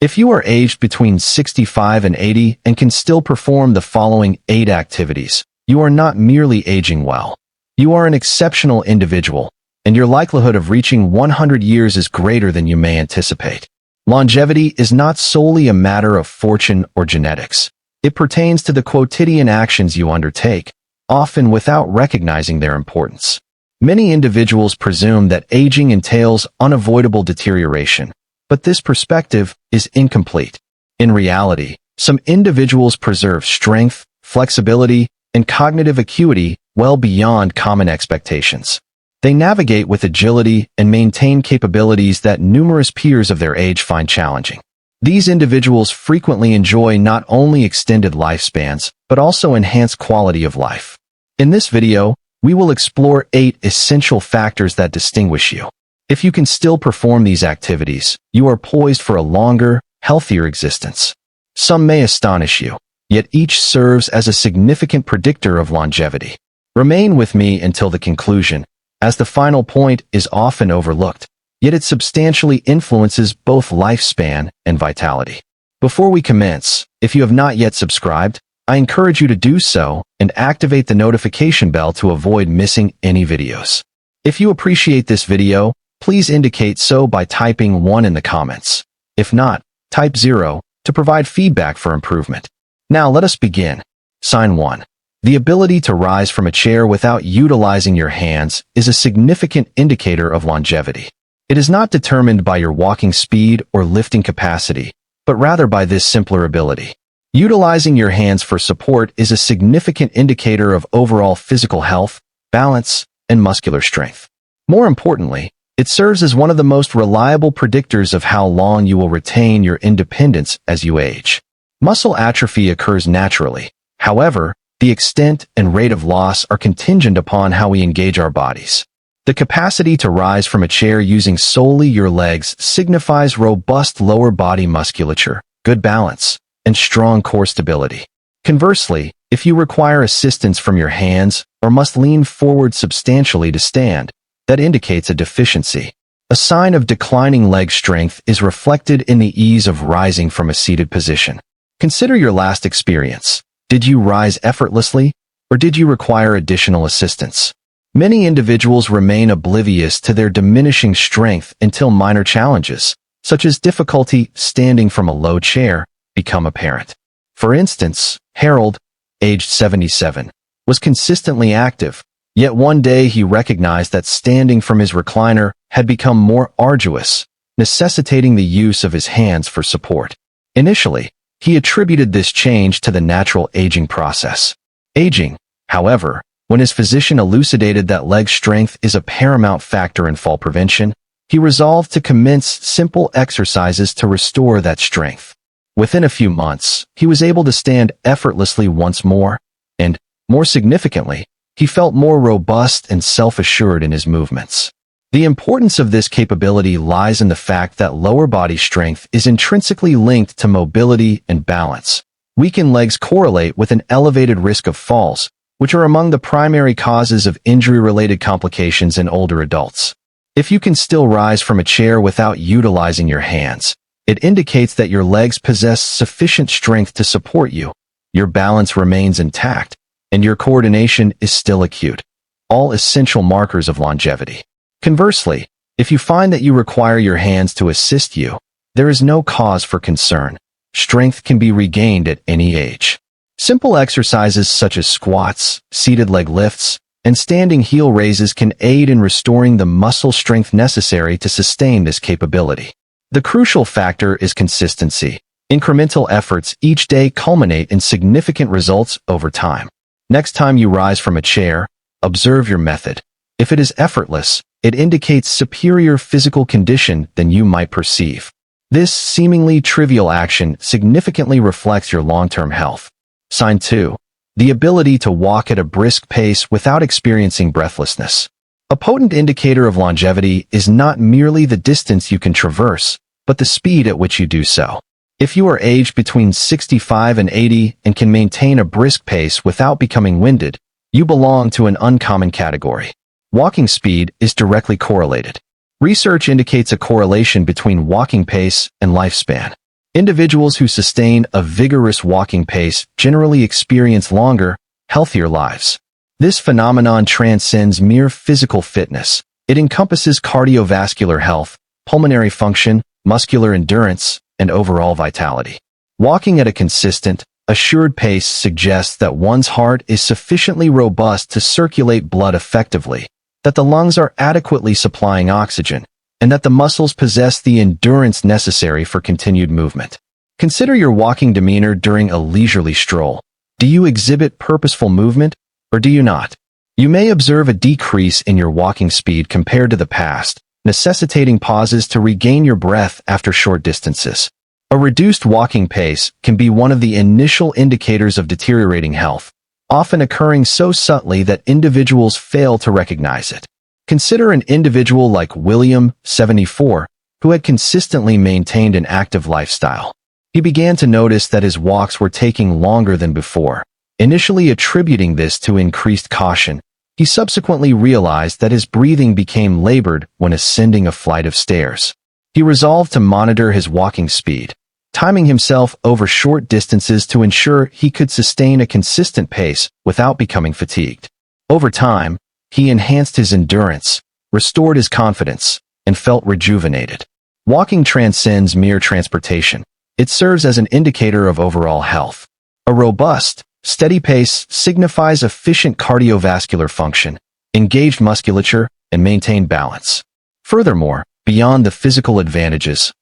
If you are aged between 65 and 80 and can still perform the following 8 activities, you are not merely aging well. You are an exceptional individual, and your likelihood of reaching 100 years is greater than you may anticipate. Longevity is not solely a matter of fortune or genetics. It pertains to the quotidian actions you undertake, often without recognizing their importance. Many individuals presume that aging entails unavoidable deterioration, but this perspective is incomplete. In reality, some individuals preserve strength, flexibility, and cognitive acuity well beyond common expectations. They navigate with agility and maintain capabilities that numerous peers of their age find challenging. These individuals frequently enjoy not only extended lifespans, but also enhanced quality of life. In this video, we will explore 8 essential factors that distinguish you. If you can still perform these activities, you are poised for a longer, healthier existence. Some may astonish you, yet each serves as a significant predictor of longevity. Remain with me until the conclusion, as the final point is often overlooked, yet it substantially influences both lifespan and vitality. Before we commence, if you have not yet subscribed, I encourage you to do so and activate the notification bell to avoid missing any videos. If you appreciate this video, please indicate so by typing 1 in the comments. If not, type 0 to provide feedback for improvement. Now let us begin. Sign 1. The ability to rise from a chair without utilizing your hands is a significant indicator of longevity. It is not determined by your walking speed or lifting capacity, but rather by this simpler ability. Utilizing your hands for support is a significant indicator of overall physical health, balance, and muscular strength. More importantly, it serves as one of the most reliable predictors of how long you will retain your independence as you age. Muscle atrophy occurs naturally. However, the extent and rate of loss are contingent upon how we engage our bodies. The capacity to rise from a chair using solely your legs signifies robust lower body musculature, good balance, and strong core stability. Conversely, if you require assistance from your hands or must lean forward substantially to stand, that indicates a deficiency. A sign of declining leg strength is reflected in the ease of rising from a seated position. Consider your last experience. Did you rise effortlessly, or did you require additional assistance? Many individuals remain oblivious to their diminishing strength until minor challenges, such as difficulty standing from a low chair, become apparent. For instance, Harold, aged 77, was consistently active, yet one day he recognized that standing from his recliner had become more arduous, necessitating the use of his hands for support. Initially, he attributed this change to the natural aging process. Aging, however, when his physician elucidated that leg strength is a paramount factor in fall prevention, he resolved to commence simple exercises to restore that strength. Within a few months, he was able to stand effortlessly once more, and, more significantly, he felt more robust and self-assured in his movements. The importance of this capability lies in the fact that lower body strength is intrinsically linked to mobility and balance. Weakened legs correlate with an elevated risk of falls, which are among the primary causes of injury-related complications in older adults. If you can still rise from a chair without utilizing your hands, it indicates that your legs possess sufficient strength to support you, your balance remains intact, and your coordination is still acute. All essential markers of longevity. Conversely, if you find that you require your hands to assist you, there is no cause for concern. Strength can be regained at any age. Simple exercises such as squats, seated leg lifts, and standing heel raises can aid in restoring the muscle strength necessary to sustain this capability. The crucial factor is consistency. Incremental efforts each day culminate in significant results over time. Next time you rise from a chair, observe your method. If it is effortless, it indicates superior physical condition than you might perceive. This seemingly trivial action significantly reflects your long-term health. Sign 2. The ability to walk at a brisk pace without experiencing breathlessness. A potent indicator of longevity is not merely the distance you can traverse, but the speed at which you do so. If you are aged between 65 and 80 and can maintain a brisk pace without becoming winded, you belong to an uncommon category. Walking speed is directly correlated. Research indicates a correlation between walking pace and lifespan. Individuals who sustain a vigorous walking pace generally experience longer, healthier lives. This phenomenon transcends mere physical fitness. It encompasses cardiovascular health, pulmonary function, muscular endurance, and overall vitality. Walking at a consistent, assured pace suggests that one's heart is sufficiently robust to circulate blood effectively, that the lungs are adequately supplying oxygen, and that the muscles possess the endurance necessary for continued movement. Consider your walking demeanor during a leisurely stroll. Do you exhibit purposeful movement, or do you not? You may observe a decrease in your walking speed compared to the past, necessitating pauses to regain your breath after short distances. A reduced walking pace can be one of the initial indicators of deteriorating health, often occurring so subtly that individuals fail to recognize it. Consider an individual like William, 74, who had consistently maintained an active lifestyle. He began to notice that his walks were taking longer than before. Initially attributing this to increased caution, he subsequently realized that his breathing became labored when ascending a flight of stairs. He resolved to monitor his walking speed, timing himself over short distances to ensure he could sustain a consistent pace without becoming fatigued. Over time, he enhanced his endurance, restored his confidence, and felt rejuvenated. Walking transcends mere transportation. It serves as an indicator of overall health. A robust, steady pace signifies efficient cardiovascular function, engaged musculature, and maintained balance. Furthermore, beyond the physical advantages,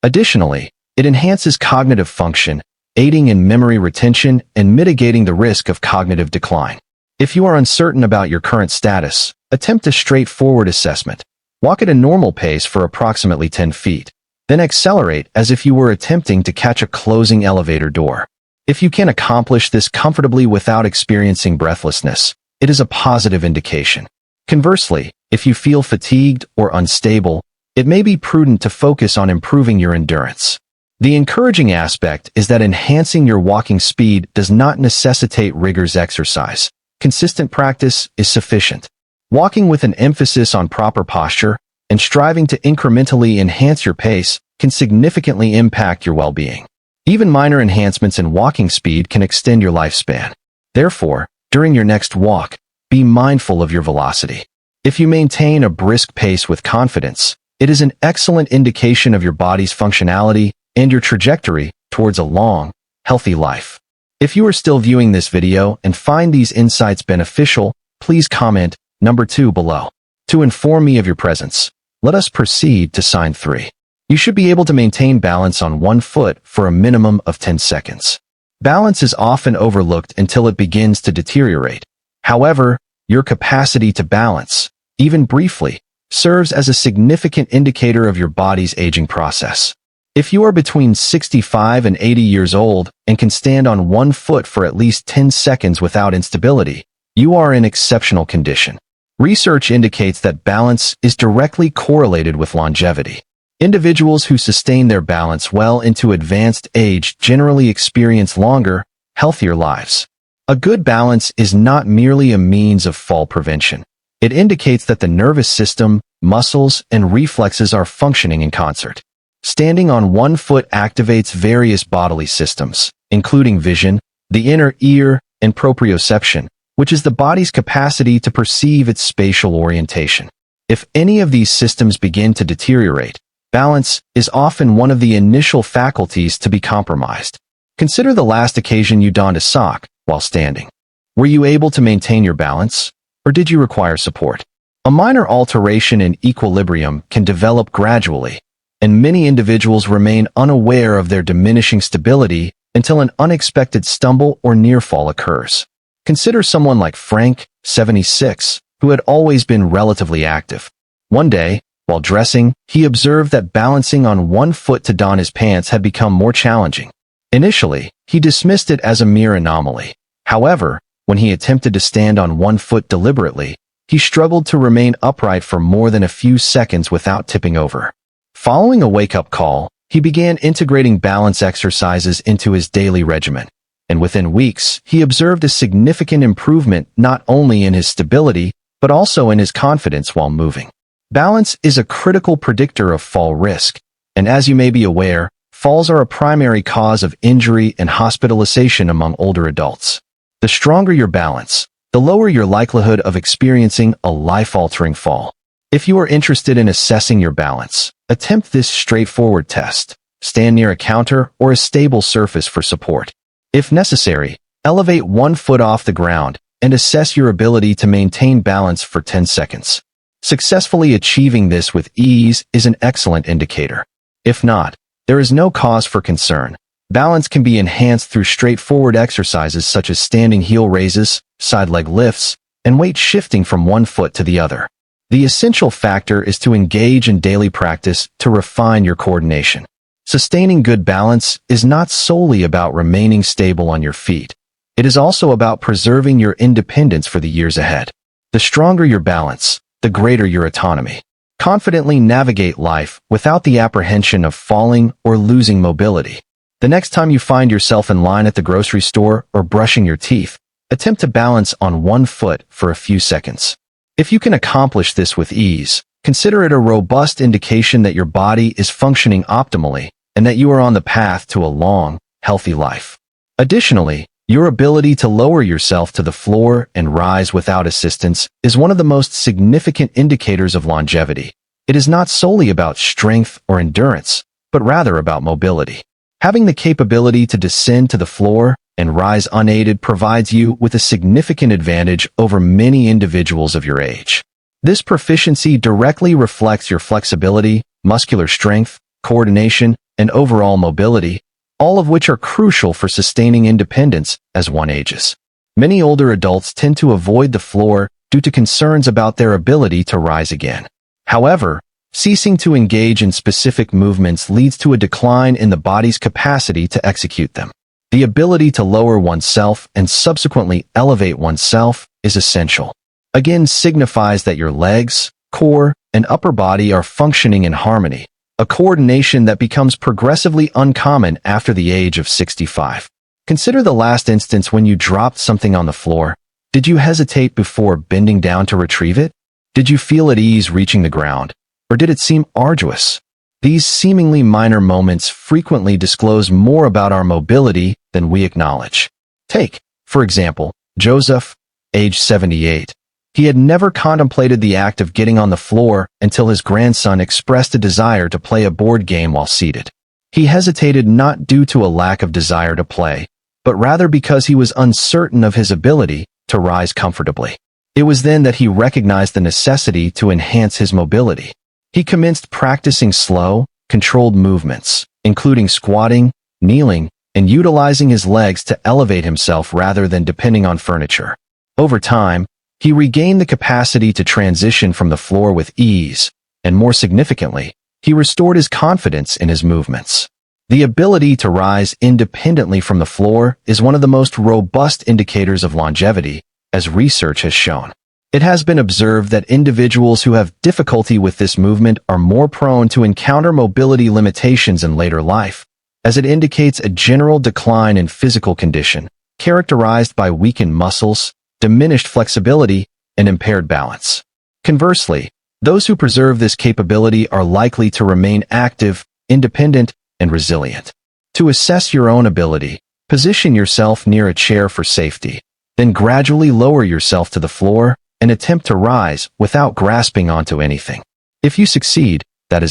Additionally, it enhances cognitive function, aiding in memory retention and mitigating the risk of cognitive decline. If you are uncertain about your current status, attempt a straightforward assessment. Walk at a normal pace for approximately 10 feet. Then accelerate as if you were attempting to catch a closing elevator door. If you can accomplish this comfortably without experiencing breathlessness, it is a positive indication. Conversely, if you feel fatigued or unstable, it may be prudent to focus on improving your endurance. The encouraging aspect is that enhancing your walking speed does not necessitate rigorous exercise. Consistent practice is sufficient. Walking with an emphasis on proper posture and striving to incrementally enhance your pace can significantly impact your well-being. Even minor enhancements in walking speed can extend your lifespan. Therefore, during your next walk, be mindful of your velocity. If you maintain a brisk pace with confidence, it is an excellent indication of your body's functionality and your trajectory towards a long, healthy life. If you are still viewing this video and find these insights beneficial, please comment number 2 below. To inform me of your presence, let us proceed to sign 3. You should be able to maintain balance on one foot for a minimum of 10 seconds. Balance is often overlooked until it begins to deteriorate. However, your capacity to balance, even briefly, serves as a significant indicator of your body's aging process. If you are between 65 and 80 years old and can stand on one foot for at least 10 seconds without instability, you are in exceptional condition. Research indicates that balance is directly correlated with longevity. Individuals who sustain their balance well into advanced age generally experience longer, healthier lives. A good balance is not merely a means of fall prevention. It indicates that the nervous system, muscles, and reflexes are functioning in concert. Standing on one foot activates various bodily systems, including vision, the inner ear, and proprioception, which is the body's capacity to perceive its spatial orientation. If any of these systems begin to deteriorate, balance is often one of the initial faculties to be compromised. Consider the last occasion you donned a sock while standing. Were you able to maintain your balance, or did you require support? A minor alteration in equilibrium can develop gradually, and many individuals remain unaware of their diminishing stability until an unexpected stumble or near fall occurs. Consider someone like Frank, 76, who had always been relatively active. One day, while dressing, he observed that balancing on one foot to don his pants had become more challenging. Initially, he dismissed it as a mere anomaly. However, when he attempted to stand on one foot deliberately, he struggled to remain upright for more than a few seconds without tipping over. Following a wake-up call, he began integrating balance exercises into his daily regimen, and within weeks, he observed a significant improvement not only in his stability, but also in his confidence while moving. Balance is a critical predictor of fall risk, and as you may be aware, falls are a primary cause of injury and hospitalization among older adults. The stronger your balance, the lower your likelihood of experiencing a life-altering fall. If you are interested in assessing your balance, attempt this straightforward test. Stand near a counter or a stable surface for support. If necessary, elevate 1 foot off the ground and assess your ability to maintain balance for 10 seconds. Successfully achieving this with ease is an excellent indicator. If not, there is no cause for concern. Balance can be enhanced through straightforward exercises such as standing heel raises, side leg lifts, and weight shifting from one foot to the other. The essential factor is to engage in daily practice to refine your coordination. Sustaining good balance is not solely about remaining stable on your feet. It is also about preserving your independence for the years ahead. The stronger your balance, the greater your autonomy. Confidently navigate life without the apprehension of falling or losing mobility. The next time you find yourself in line at the grocery store or brushing your teeth, attempt to balance on 1 foot for a few seconds. If you can accomplish this with ease, consider it a robust indication that your body is functioning optimally and that you are on the path to a long, healthy life. Additionally, your ability to lower yourself to the floor and rise without assistance is one of the most significant indicators of longevity. It is not solely about strength or endurance, but rather about mobility. Having the capability to descend to the floor and rise unaided provides you with a significant advantage over many individuals of your age. This proficiency directly reflects your flexibility, muscular strength, coordination, and overall mobility, all of which are crucial for sustaining independence as one ages. Many older adults tend to avoid the floor due to concerns about their ability to rise again. However, ceasing to engage in specific movements leads to a decline in the body's capacity to execute them. The ability to lower oneself and subsequently elevate oneself is essential. Again, signifies that your legs, core, and upper body are functioning in harmony, a coordination that becomes progressively uncommon after the age of 65. Consider the last instance when you dropped something on the floor. Did you hesitate before bending down to retrieve it? Did you feel at ease reaching the ground? Or did it seem arduous? These seemingly minor moments frequently disclose more about our mobility than we acknowledge. Take, for example, Joseph, age 78. He had never contemplated the act of getting on the floor until his grandson expressed a desire to play a board game while seated. He hesitated not due to a lack of desire to play, but rather because he was uncertain of his ability to rise comfortably. It was then that he recognized the necessity to enhance his mobility. He commenced practicing slow, controlled movements, including squatting, kneeling, and utilizing his legs to elevate himself rather than depending on furniture. Over time, he regained the capacity to transition from the floor with ease, and more significantly, he restored his confidence in his movements. The ability to rise independently from the floor is one of the most robust indicators of longevity, as research has shown. It has been observed that individuals who have difficulty with this movement are more prone to encounter mobility limitations in later life, as it indicates a general decline in physical condition, characterized by weakened muscles, diminished flexibility, and impaired balance. Conversely, those who preserve this capability are likely to remain active, independent, and resilient. To assess your own ability, position yourself near a chair for safety, then gradually lower yourself to the floor and attempt to rise without grasping onto anything. If you succeed, it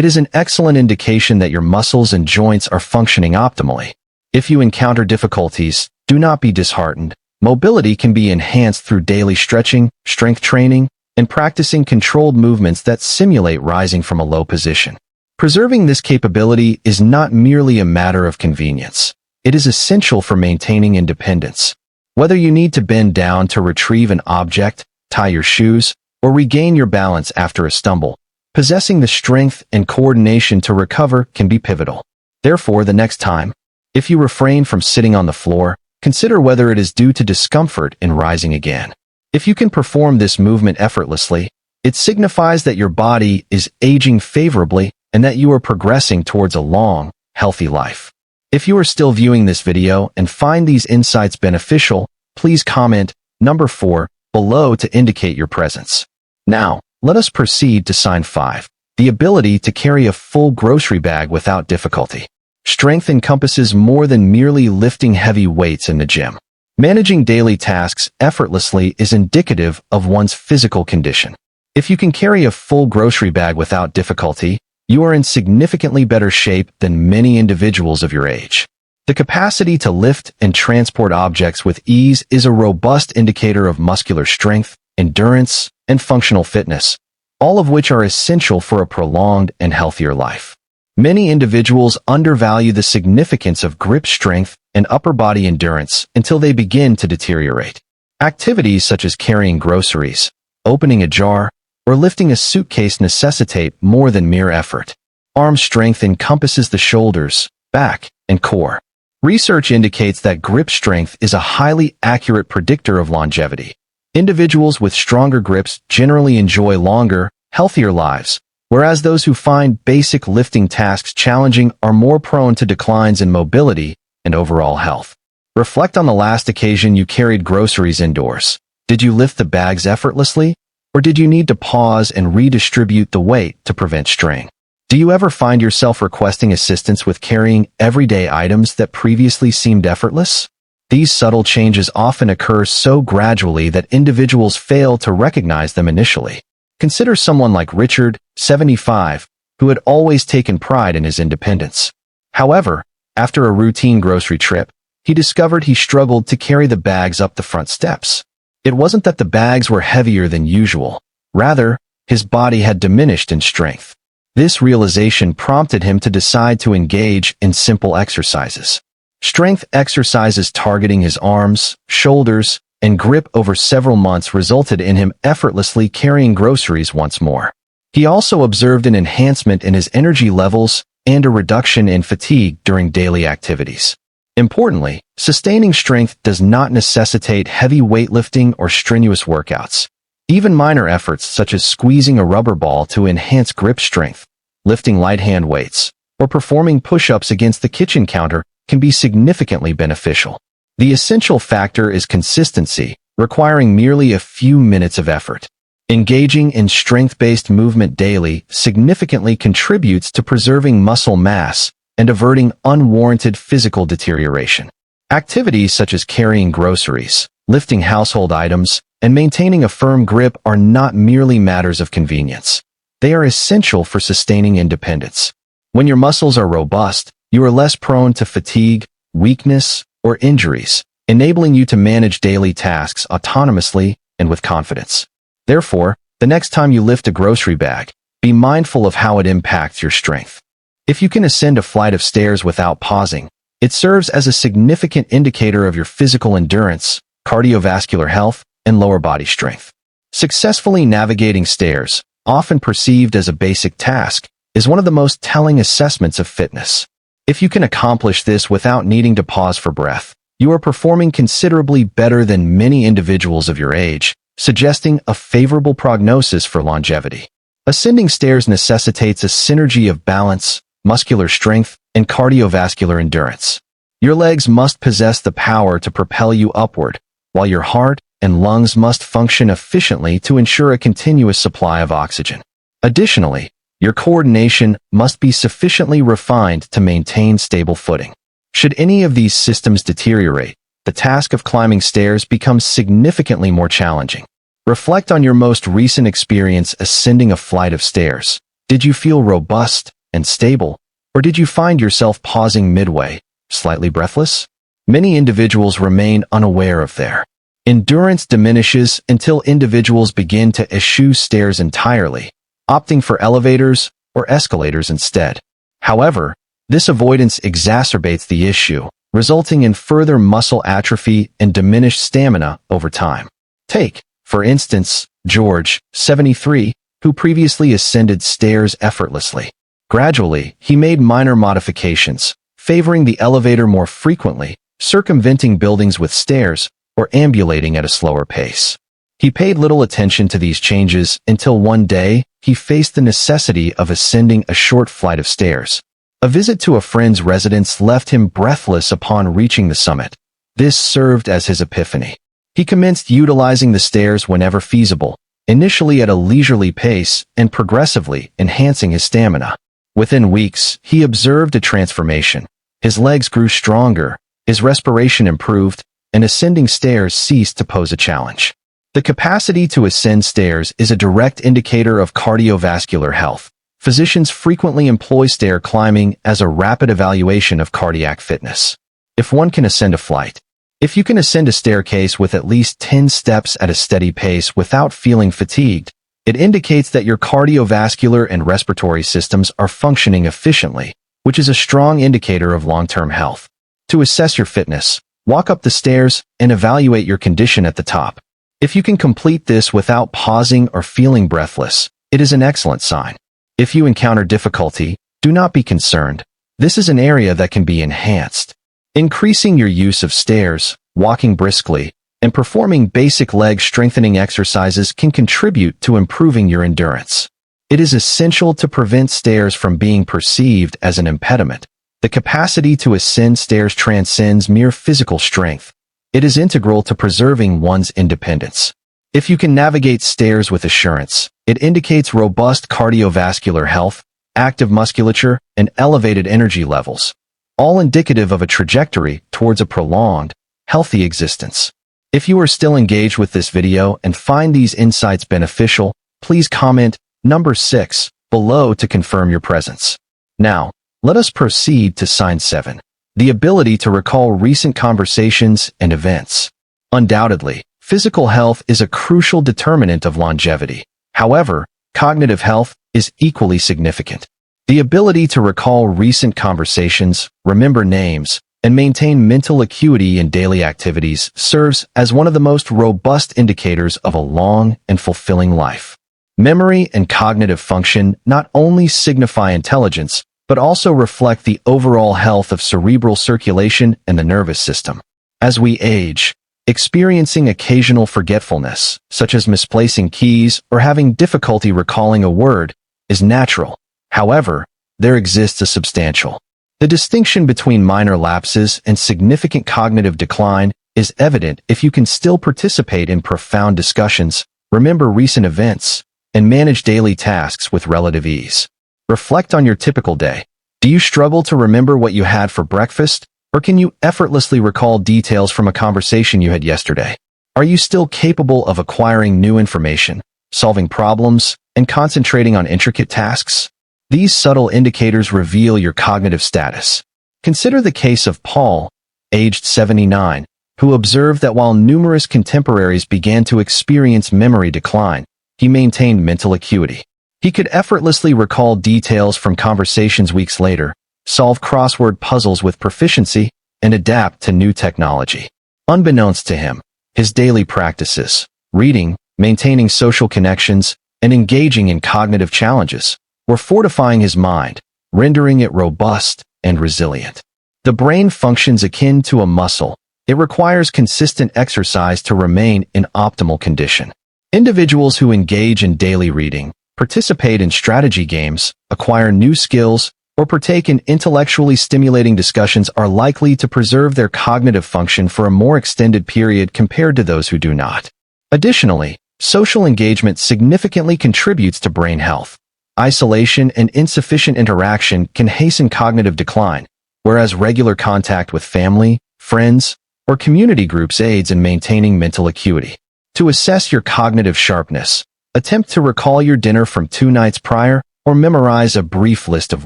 is an excellent indication that your muscles and joints are functioning optimally. If you encounter difficulties, do not be disheartened. Mobility can be enhanced through daily stretching, strength training, and practicing controlled movements that simulate rising from a low position. Preserving this capability is not merely a matter of convenience. It is essential for maintaining independence. Whether you need to bend down to retrieve an object, tie your shoes, or regain your balance after a stumble, possessing the strength and coordination to recover can be pivotal. Therefore, the next time, if you refrain from sitting on the floor, consider whether it is due to discomfort in rising again. If you can perform this movement effortlessly, it signifies that your body is aging favorably and that you are progressing towards a long, healthy life. If you are still viewing this video and find these insights beneficial, please comment number 4 below to indicate your presence. Now, let us proceed to sign 5, the ability to carry a full grocery bag without difficulty. Strength encompasses more than merely lifting heavy weights in the gym. Managing daily tasks effortlessly is indicative of one's physical condition. If you can carry a full grocery bag without difficulty, you are in significantly better shape than many individuals of your age. The capacity to lift and transport objects with ease is a robust indicator of muscular strength, endurance, and functional fitness, all of which are essential for a prolonged and healthier life. Many individuals undervalue the significance of grip strength and upper body endurance until they begin to deteriorate. Activities such as carrying groceries, opening a jar, or lifting a suitcase necessitate more than mere effort. Arm strength encompasses the shoulders, back, and core. Research indicates that grip strength is a highly accurate predictor of longevity. Individuals with stronger grips generally enjoy longer, healthier lives, whereas those who find basic lifting tasks challenging are more prone to declines in mobility and overall health. Reflect on the last occasion you carried groceries indoors. Did you lift the bags effortlessly, or did you need to pause and redistribute the weight to prevent strain? Do you ever find yourself requesting assistance with carrying everyday items that previously seemed effortless? These subtle changes often occur so gradually that individuals fail to recognize them initially. Consider someone like Richard, 75, who had always taken pride in his independence. However, after a routine grocery trip, he discovered he struggled to carry the bags up the front steps. It wasn't that the bags were heavier than usual. Rather, his body had diminished in strength. This realization prompted him to decide to engage in simple exercises. Strength exercises targeting his arms, shoulders, and grip over several months resulted in him effortlessly carrying groceries once more. He also observed an enhancement in his energy levels and a reduction in fatigue during daily activities. Importantly, sustaining strength does not necessitate heavy weightlifting or strenuous workouts. Even minor efforts such as squeezing a rubber ball to enhance grip strength, lifting light hand weights, or performing push-ups against the kitchen counter can be significantly beneficial. The essential factor is consistency, requiring merely a few minutes of effort. Engaging in strength-based movement daily significantly contributes to preserving muscle mass and averting unwarranted physical deterioration. Activities such as carrying groceries, lifting household items, and maintaining a firm grip are not merely matters of convenience. They are essential for sustaining independence. When your muscles are robust, you are less prone to fatigue, weakness, or injuries, enabling you to manage daily tasks autonomously and with confidence. Therefore, the next time you lift a grocery bag, be mindful of how it impacts your strength. If you can ascend a flight of stairs without pausing, it serves as a significant indicator of your physical endurance, cardiovascular health, and lower body strength. Successfully navigating stairs, often perceived as a basic task, is one of the most telling assessments of fitness. If you can accomplish this without needing to pause for breath, you are performing considerably better than many individuals of your age, suggesting a favorable prognosis for longevity. Ascending stairs necessitates a synergy of balance, muscular strength, and cardiovascular endurance. Your legs must possess the power to propel you upward, while your heart and lungs must function efficiently to ensure a continuous supply of oxygen. Additionally, your coordination must be sufficiently refined to maintain stable footing. Should any of these systems deteriorate, the task of climbing stairs becomes significantly more challenging. Reflect on your most recent experience ascending a flight of stairs. Did you feel robust and stable, or did you find yourself pausing midway, slightly breathless? Many individuals remain unaware of their endurance diminishes until individuals begin to eschew stairs entirely, opting for elevators or escalators instead. However, this avoidance exacerbates the issue, resulting in further muscle atrophy and diminished stamina over time. Take, for instance, George, 73, who previously ascended stairs effortlessly. Gradually, he made minor modifications, favoring the elevator more frequently, circumventing buildings with stairs, or ambulating at a slower pace. He paid little attention to these changes until one day, he faced the necessity of ascending a short flight of stairs. A visit to a friend's residence left him breathless upon reaching the summit. This served as his epiphany. He commenced utilizing the stairs whenever feasible, initially at a leisurely pace and progressively enhancing his stamina. Within weeks, he observed a transformation. His legs grew stronger, his respiration improved, and ascending stairs ceased to pose a challenge. The capacity to ascend stairs is a direct indicator of cardiovascular health. Physicians frequently employ stair climbing as a rapid evaluation of cardiac fitness. If one can ascend a flight. If you can ascend a staircase with at least 10 steps at a steady pace without feeling fatigued, it indicates that your cardiovascular and respiratory systems are functioning efficiently, which is a strong indicator of long-term health. To assess your fitness, walk up the stairs and evaluate your condition at the top. If you can complete this without pausing or feeling breathless, it is an excellent sign. If you encounter difficulty, do not be concerned. This is an area that can be enhanced. Increasing your use of stairs, walking briskly, and performing basic leg strengthening exercises can contribute to improving your endurance. It is essential to prevent stairs from being perceived as an impediment. The capacity to ascend stairs transcends mere physical strength. It is integral to preserving one's independence. If you can navigate stairs with assurance, it indicates robust cardiovascular health, active musculature, and elevated energy levels, all indicative of a trajectory towards a prolonged, healthy existence. If you are still engaged with this video and find these insights beneficial, please comment number 6 below to confirm your presence. Now, let us proceed to sign 7. The ability to recall recent conversations and events. Undoubtedly, physical health is a crucial determinant of longevity. However, cognitive health is equally significant. The ability to recall recent conversations, remember names, and maintain mental acuity in daily activities serves as one of the most robust indicators of a long and fulfilling life. Memory and cognitive function not only signify intelligence, but also reflect the overall health of cerebral circulation and the nervous system. As we age, experiencing occasional forgetfulness, such as misplacing keys or having difficulty recalling a word, is natural. However, there exists a substantial. The distinction between minor lapses and significant cognitive decline is evident if you can still participate in profound discussions, remember recent events, and manage daily tasks with relative ease. Reflect on your typical day. Do you struggle to remember what you had for breakfast, or can you effortlessly recall details from a conversation you had yesterday? Are you still capable of acquiring new information, solving problems, and concentrating on intricate tasks? These subtle indicators reveal your cognitive status. Consider the case of Paul, aged 79, who observed that while numerous contemporaries began to experience memory decline, he maintained mental acuity. He could effortlessly recall details from conversations weeks later, solve crossword puzzles with proficiency, and adapt to new technology. Unbeknownst to him, his daily practices, reading, maintaining social connections, and engaging in cognitive challenges, were fortifying his mind, rendering it robust and resilient. The brain functions akin to a muscle. It requires consistent exercise to remain in optimal condition. Individuals who engage in daily reading, participate in strategy games, acquire new skills, or partake in intellectually stimulating discussions are likely to preserve their cognitive function for a more extended period compared to those who do not. Additionally, social engagement significantly contributes to brain health. Isolation and insufficient interaction can hasten cognitive decline, whereas regular contact with family, friends, or community groups aids in maintaining mental acuity. To assess your cognitive sharpness, attempt to recall your dinner from 2 nights prior or memorize a brief list of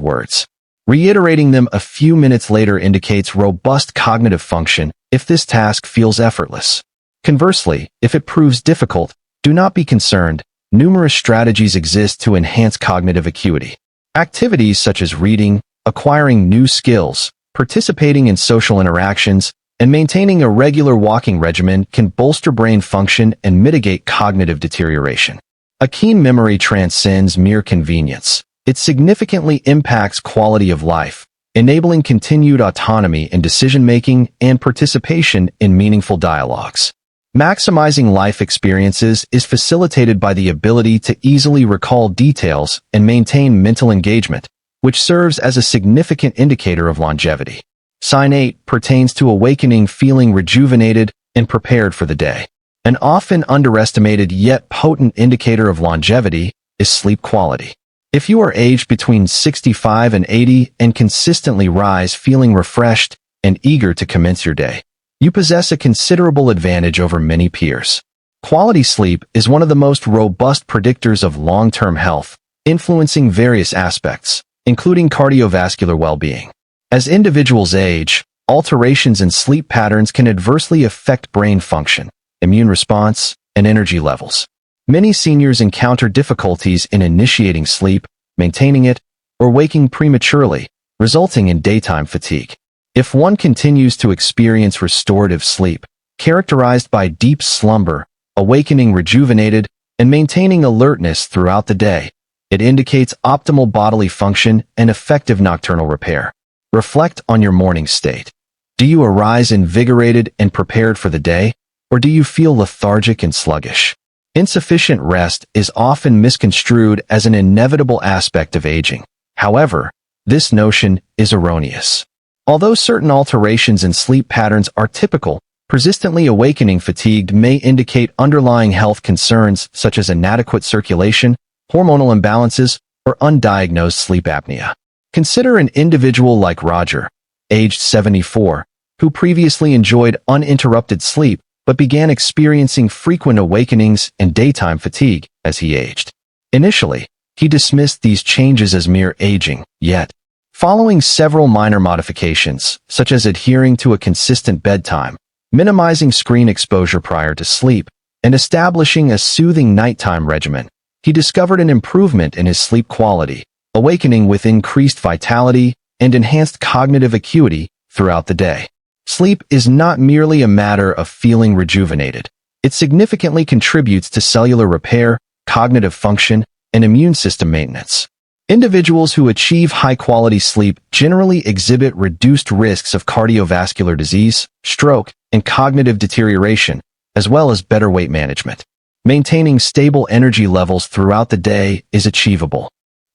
words. Reiterating them a few minutes later indicates robust cognitive function if this task feels effortless. Conversely, if it proves difficult, do not be concerned. Numerous strategies exist to enhance cognitive acuity. Activities such as reading, acquiring new skills, participating in social interactions, and maintaining a regular walking regimen can bolster brain function and mitigate cognitive deterioration. A keen memory transcends mere convenience. It significantly impacts quality of life, enabling continued autonomy in decision-making and participation in meaningful dialogues. Maximizing life experiences is facilitated by the ability to easily recall details and maintain mental engagement, which serves as a significant indicator of longevity. Sign 8 pertains to awakening feeling rejuvenated and prepared for the day. An often underestimated yet potent indicator of longevity is sleep quality. If you are aged between 65 and 80 and consistently rise feeling refreshed and eager to commence your day, you possess a considerable advantage over many peers. Quality sleep is one of the most robust predictors of long-term health, influencing various aspects, including cardiovascular well-being. As individuals age, alterations in sleep patterns can adversely affect brain function, immune response, and energy levels. Many seniors encounter difficulties in initiating sleep, maintaining it, or waking prematurely, resulting in daytime fatigue. If one continues to experience restorative sleep, characterized by deep slumber, awakening rejuvenated, and maintaining alertness throughout the day, it indicates optimal bodily function and effective nocturnal repair. Reflect on your morning state. Do you arise invigorated and prepared for the day, or do you feel lethargic and sluggish? Insufficient rest is often misconstrued as an inevitable aspect of aging. However, this notion is erroneous. Although certain alterations in sleep patterns are typical, persistently awakening fatigue may indicate underlying health concerns such as inadequate circulation, hormonal imbalances, or undiagnosed sleep apnea. Consider an individual like Roger, aged 74, who previously enjoyed uninterrupted sleep but began experiencing frequent awakenings and daytime fatigue as he aged. Initially, he dismissed these changes as mere aging, yet, following several minor modifications, such as adhering to a consistent bedtime, minimizing screen exposure prior to sleep, and establishing a soothing nighttime regimen, he discovered an improvement in his sleep quality, awakening with increased vitality and enhanced cognitive acuity throughout the day. Sleep is not merely a matter of feeling rejuvenated. It significantly contributes to cellular repair, cognitive function, and immune system maintenance. Individuals who achieve high-quality sleep generally exhibit reduced risks of cardiovascular disease, stroke, and cognitive deterioration, as well as better weight management. Maintaining stable energy levels throughout the day is achievable.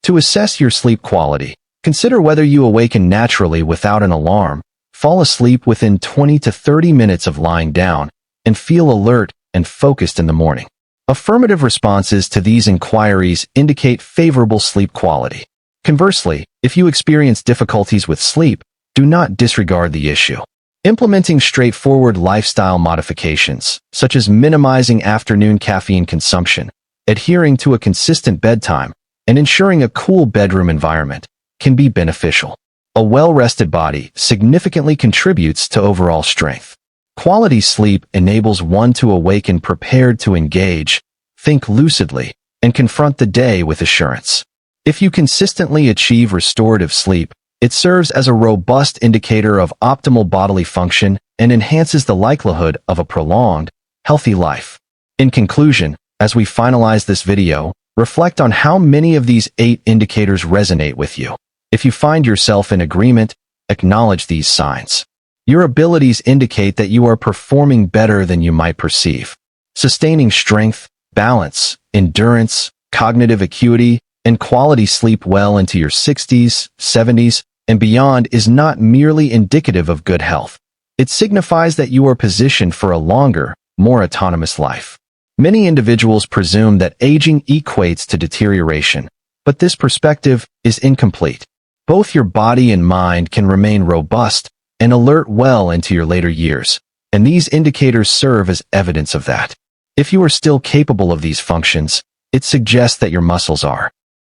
To assess your sleep quality, consider whether you awaken naturally without an alarm, fall asleep within 20 to 30 minutes of lying down, and feel alert and focused in the morning. Affirmative responses to these inquiries indicate favorable sleep quality. Conversely, if you experience difficulties with sleep, do not disregard the issue. Implementing straightforward lifestyle modifications, such as minimizing afternoon caffeine consumption, adhering to a consistent bedtime, and ensuring a cool bedroom environment, can be beneficial. A well-rested body significantly contributes to overall strength. Quality sleep enables one to awaken prepared to engage, think lucidly, and confront the day with assurance. If you consistently achieve restorative sleep, it serves as a robust indicator of optimal bodily function and enhances the likelihood of a prolonged, healthy life. In conclusion, as we finalize this video, reflect on how many of these 8 indicators resonate with you. If you find yourself in agreement, acknowledge these signs. Your abilities indicate that you are performing better than you might perceive. Sustaining strength, balance, endurance, cognitive acuity, and quality sleep well into your 60s, 70s, and beyond is not merely indicative of good health. It signifies that you are positioned for a longer, more autonomous life. Many individuals presume that aging equates to deterioration, but this perspective is incomplete. Both your body and mind can remain robust and alert well into your later years, and these indicators serve as evidence of that. If you are still capable of these functions, it suggests that your muscles are